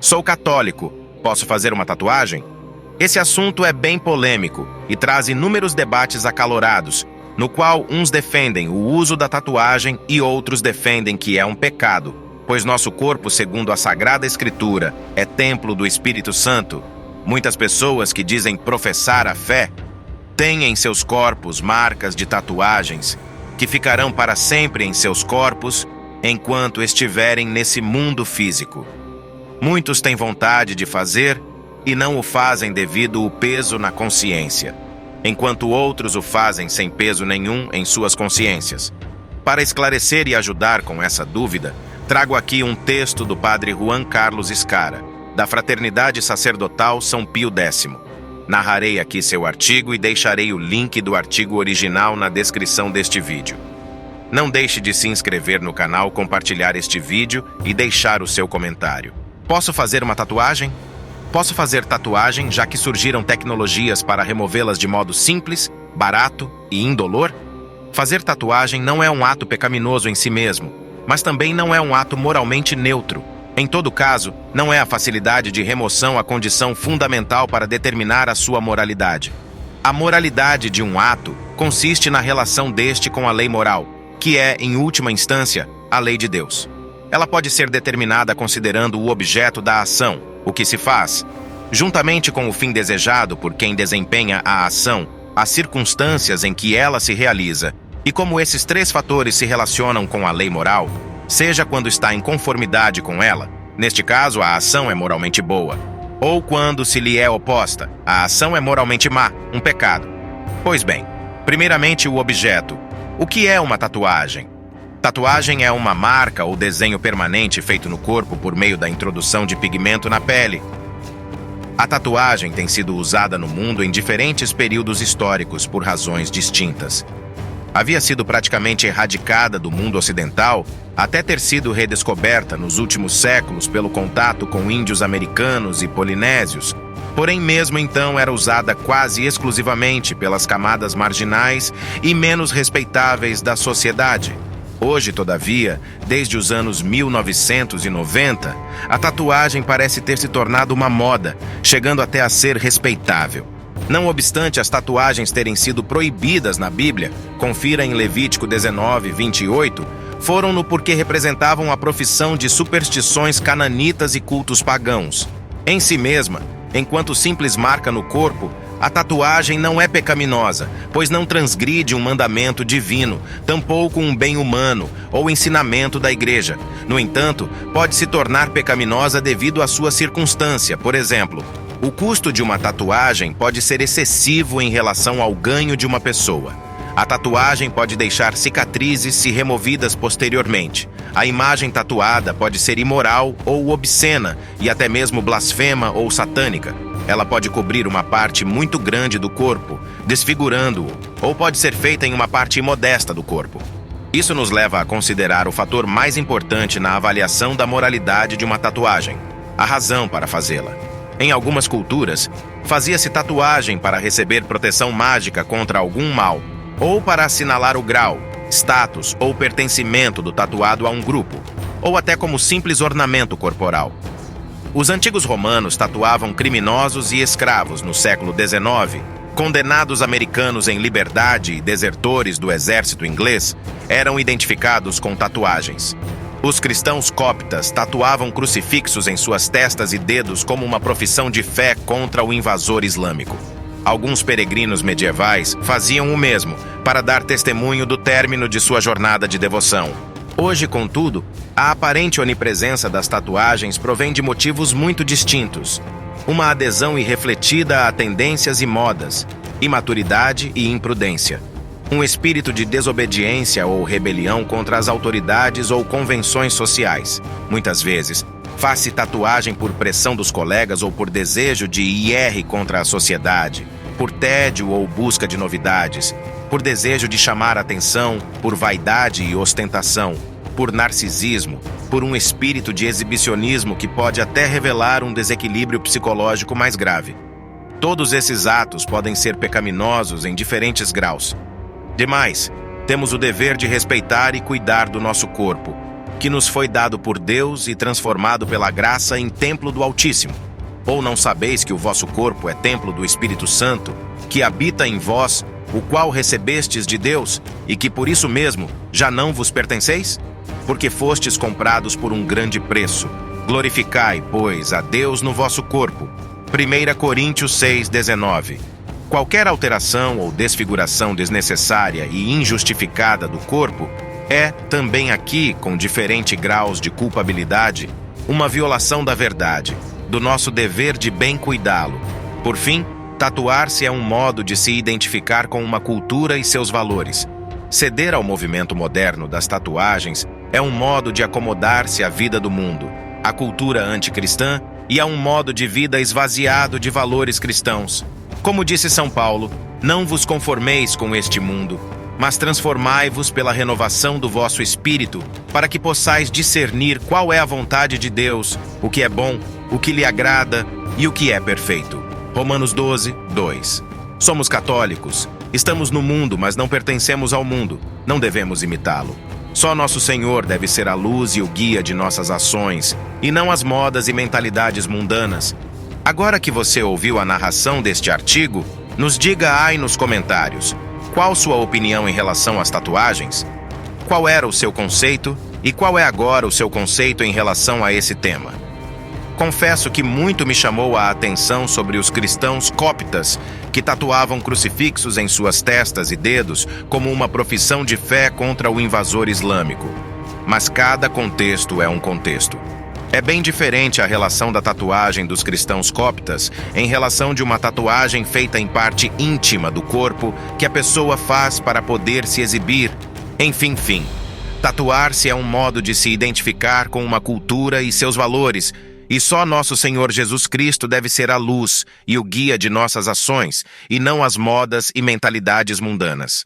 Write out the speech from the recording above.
Sou católico. Posso fazer uma tatuagem? Esse assunto é bem polêmico e traz inúmeros debates acalorados, no qual uns defendem o uso da tatuagem e outros defendem que é um pecado, pois nosso corpo, segundo a Sagrada Escritura, é templo do Espírito Santo. Muitas pessoas que dizem professar a fé têm em seus corpos marcas de tatuagens que ficarão para sempre em seus corpos enquanto estiverem nesse mundo físico. Muitos têm vontade de fazer e não o fazem devido ao peso na consciência, enquanto outros o fazem sem peso nenhum em suas consciências. Para esclarecer e ajudar com essa dúvida, trago aqui um texto do padre Juan Carlos Escara, da Fraternidade Sacerdotal São Pio X. Narrarei aqui seu artigo e deixarei o link do artigo original na descrição deste vídeo. Não deixe de se inscrever no canal, compartilhar este vídeo e deixar o seu comentário. Posso fazer uma tatuagem? Posso fazer tatuagem, já que surgiram tecnologias para removê-las de modo simples, barato e indolor? Fazer tatuagem não é um ato pecaminoso em si mesmo, mas também não é um ato moralmente neutro. Em todo caso, não é a facilidade de remoção a condição fundamental para determinar a sua moralidade. A moralidade de um ato consiste na relação deste com a lei moral, que é, em última instância, a lei de Deus. Ela pode ser determinada considerando o objeto da ação, o que se faz, juntamente com o fim desejado por quem desempenha a ação, as circunstâncias em que ela se realiza, e como esses três fatores se relacionam com a lei moral, seja quando está em conformidade com ela, neste caso a ação é moralmente boa, ou quando se lhe é oposta, a ação é moralmente má, um pecado. Pois bem, primeiramente o objeto. O que é uma tatuagem? Tatuagem é uma marca ou desenho permanente feito no corpo por meio da introdução de pigmento na pele. A tatuagem tem sido usada no mundo em diferentes períodos históricos por razões distintas. Havia sido praticamente erradicada do mundo ocidental até ter sido redescoberta nos últimos séculos pelo contato com índios americanos e polinésios, porém mesmo então era usada quase exclusivamente pelas camadas marginais e menos respeitáveis da sociedade. Hoje, todavia, desde os anos 1990, a tatuagem parece ter se tornado uma moda, chegando até a ser respeitável. Não obstante as tatuagens terem sido proibidas na Bíblia, confira em Levítico 19, 28, foram-no porque representavam a profissão de superstições cananitas e cultos pagãos. Em si mesma, enquanto simples marca no corpo, a tatuagem não é pecaminosa, pois não transgride um mandamento divino, tampouco um bem humano ou ensinamento da igreja. No entanto, pode se tornar pecaminosa devido à sua circunstância. Por exemplo, o custo de uma tatuagem pode ser excessivo em relação ao ganho de uma pessoa. A tatuagem pode deixar cicatrizes se removidas posteriormente. A imagem tatuada pode ser imoral ou obscena e até mesmo blasfema ou satânica. Ela pode cobrir uma parte muito grande do corpo, desfigurando-o, ou pode ser feita em uma parte imodesta do corpo. Isso nos leva a considerar o fator mais importante na avaliação da moralidade de uma tatuagem: a razão para fazê-la. Em algumas culturas, fazia-se tatuagem para receber proteção mágica contra algum mal, ou para assinalar o grau, status ou pertencimento do tatuado a um grupo, ou até como simples ornamento corporal. Os antigos romanos tatuavam criminosos e escravos no século XIX. Condenados americanos em liberdade e desertores do exército inglês eram identificados com tatuagens. Os cristãos coptas tatuavam crucifixos em suas testas e dedos como uma profissão de fé contra o invasor islâmico. Alguns peregrinos medievais faziam o mesmo para dar testemunho do término de sua jornada de devoção. Hoje, contudo, a aparente onipresença das tatuagens provém de motivos muito distintos. Uma adesão irrefletida a tendências e modas, imaturidade e imprudência. Um espírito de desobediência ou rebelião contra as autoridades ou convenções sociais. Muitas vezes, faz-se tatuagem por pressão dos colegas ou por desejo de ir contra a sociedade, por tédio ou busca de novidades, por desejo de chamar atenção, por vaidade e ostentação, por narcisismo, por um espírito de exibicionismo que pode até revelar um desequilíbrio psicológico mais grave. Todos esses atos podem ser pecaminosos em diferentes graus. Demais, temos o dever de respeitar e cuidar do nosso corpo. que nos foi dado por Deus e transformado pela graça em templo do Altíssimo. Ou não sabeis que o vosso corpo é templo do Espírito Santo, que habita em vós, o qual recebestes de Deus, e que por isso mesmo já não vos pertenceis? Porque fostes comprados por um grande preço. Glorificai, pois, a Deus no vosso corpo. 1 Coríntios 6:19. Qualquer alteração ou desfiguração desnecessária e injustificada do corpo é, também aqui, com diferentes graus de culpabilidade, uma violação da verdade, do nosso dever de bem cuidá-lo. Por fim, tatuar-se é um modo de se identificar com uma cultura e seus valores. Ceder ao movimento moderno das tatuagens é um modo de acomodar-se à vida do mundo, à cultura anticristã e a um modo de vida esvaziado de valores cristãos. Como disse São Paulo, não vos conformeis com este mundo, mas transformai-vos pela renovação do vosso espírito, para que possais discernir qual é a vontade de Deus, o que é bom, o que lhe agrada e o que é perfeito. Romanos 12:2. Somos católicos, estamos no mundo, mas não pertencemos ao mundo, não devemos imitá-lo. Só nosso Senhor deve ser a luz e o guia de nossas ações, e não as modas e mentalidades mundanas. Agora que você ouviu a narração deste artigo, nos diga aí nos comentários, qual sua opinião em relação às tatuagens? Qual era o seu conceito e qual é agora o seu conceito em relação a esse tema? Confesso que muito me chamou a atenção sobre os cristãos cóptas que tatuavam crucifixos em suas testas e dedos como uma profissão de fé contra o invasor islâmico. Mas cada contexto é um contexto. É bem diferente a relação da tatuagem dos cristãos cóptas em relação de uma tatuagem feita em parte íntima do corpo que a pessoa faz para poder se exibir. Enfim. Tatuar-se é um modo de se identificar com uma cultura e seus valores, e só nosso Senhor Jesus Cristo deve ser a luz e o guia de nossas ações, e não as modas e mentalidades mundanas.